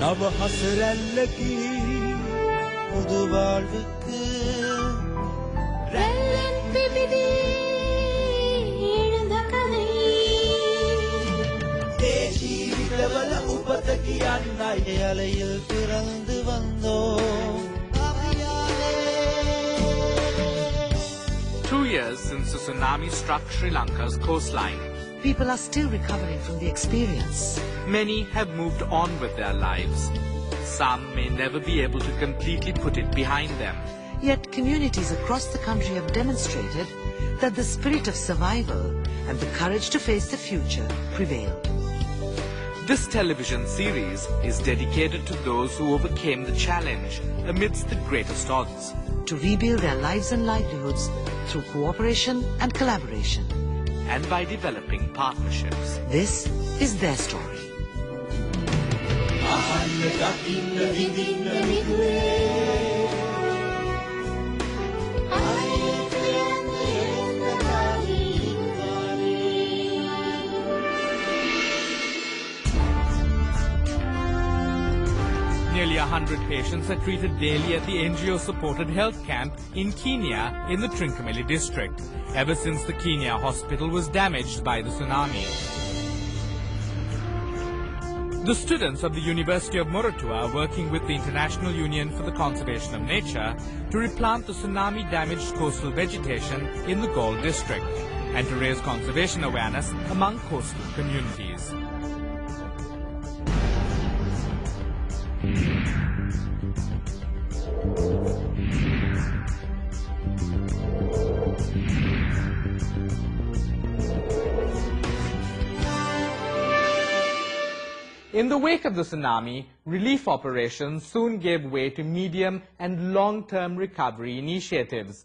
அவஹசரல்லகி புது வாழ்வுக்கு ரல்லன் பிபிதி எழுந்த கதை தேசீவிதவல உபதகி அன்னை அலையில் பிறந்து வந்தோம் 2 years since the tsunami struck Sri Lanka's coastline. People are still recovering from the experience. Many have moved on with their lives. Some may never be able to completely put it behind them. Yet communities across the country have demonstrated that the spirit of survival and the courage to face the future prevailed. This television series is dedicated to those who overcame the challenge amidst the greatest odds. To rebuild their lives and livelihoods through cooperation and collaboration. And by developing partnerships. This is their story. Nearly 100 patients are treated daily at the NGO-supported health camp in Kenya in the Trincomalee district, ever since the Kenya hospital was damaged by the tsunami. The students of the University of Moratuwa are working with the International Union for the Conservation of Nature to replant the tsunami-damaged coastal vegetation in the Galle district and to raise conservation awareness among coastal communities. In the wake of the tsunami, relief operations soon gave way to medium and long-term recovery initiatives.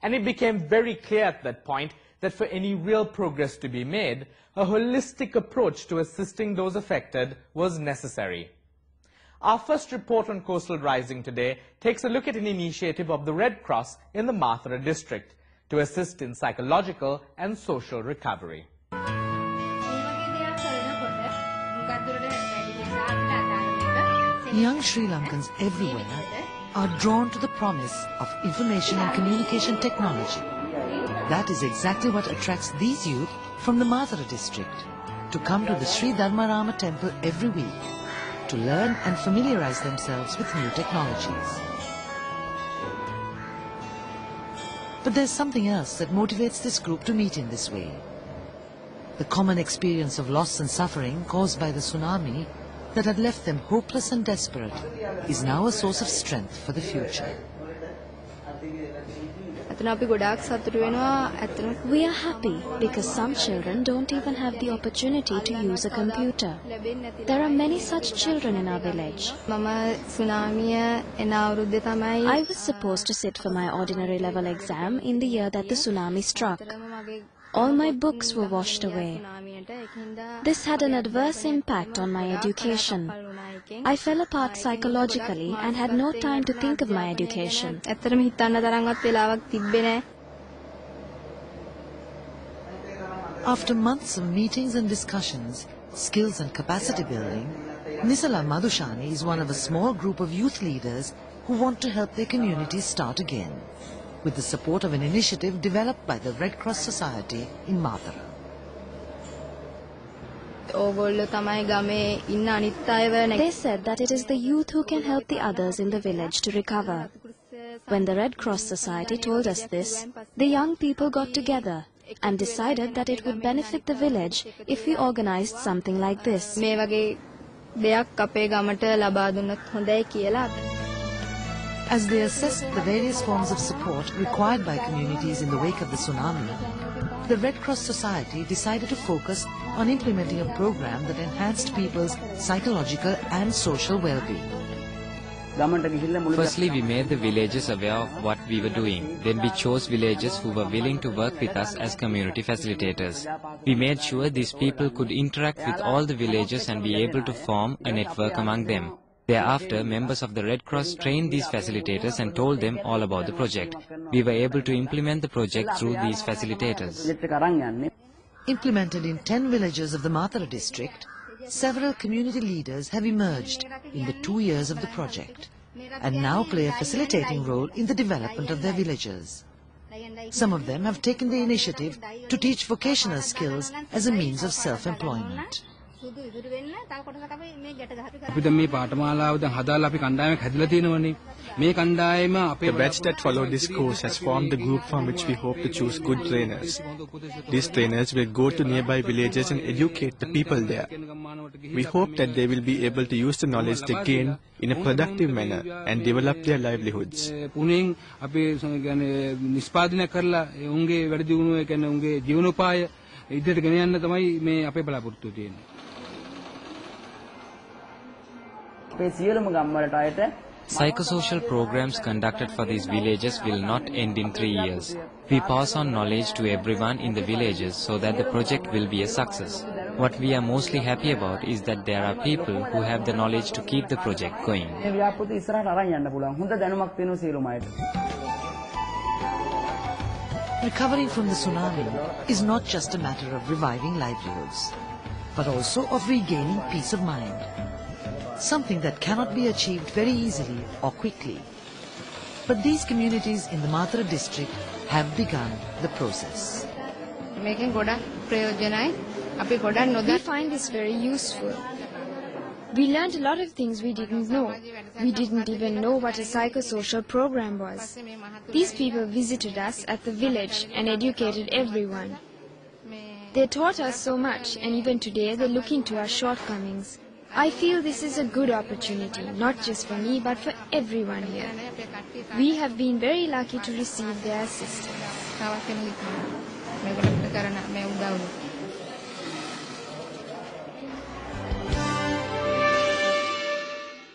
And it became very clear at that point that for any real progress to be made, a holistic approach to assisting those affected was necessary. Our first report on coastal rising today takes a look at an initiative of the Red Cross in the Mathura district to assist in psychological and social recovery. Young Sri Lankans everywhere are drawn to the promise of information and communication technology. That is exactly what attracts these youth from the Mathura district to come to the Sri Dharmarama temple every week to learn and familiarize themselves with new technologies. But there's something else that motivates this group to meet in this way. The common experience of loss and suffering caused by the tsunami that had left them hopeless and desperate is now a source of strength for the future. We are happy because some children don't even have the opportunity to use a computer. There are many such children in our village. I was supposed to sit for my ordinary level exam in the year that the tsunami struck. All my books were washed away. This had an adverse impact on my education. I fell apart psychologically and had no time to think of my education. After months of meetings and discussions, skills and capacity building, Nisala Madhushani is one of a small group of youth leaders who want to help their communities start again, with the support of an initiative developed by the Red Cross Society in Mathura. They said that it is the youth who can help the others in the village to recover. When the Red Cross Society told us this, the young people got together and decided that it would benefit the village if we organized something like this. As they assessed the various forms of support required by communities in the wake of the tsunami, the Red Cross Society decided to focus on implementing a program that enhanced people's psychological and social well-being. Firstly, we made the villagers aware of what we were doing. Then we chose villagers who were willing to work with us as community facilitators. We made sure these people could interact with all the villagers and be able to form a network among them. Thereafter, members of the Red Cross trained these facilitators and told them all about the project. We were able to implement the project through these facilitators. Implemented in 10 villages of the Mathura district, several community leaders have emerged in the 2 years of the project and now play a facilitating role in the development of their villages. Some of them have taken the initiative to teach vocational skills as a means of self-employment. The batch that followed this course has formed the group from which we hope to choose good trainers. These trainers will go to nearby villages and educate the people there. We hope that they will be able to use the knowledge they gain in a productive manner and develop their livelihoods. Psychosocial programs conducted for these villages will not end in 3 years. We pass on knowledge to everyone in the villages so that the project will be a success. What we are mostly happy about is that there are people who have the knowledge to keep the project going. Recovering from the tsunami is not just a matter of reviving livelihoods, but also of regaining peace of mind. Something that cannot be achieved very easily or quickly. But these communities in the Mathura district have begun the process. We find this very useful. We learned a lot of things we didn't know. We didn't even know what a psychosocial program was. These people visited us at the village and educated everyone. They taught us so much, and even today they look into our shortcomings. I feel this is a good opportunity, not just for me, but for everyone here. We have been very lucky to receive their assistance.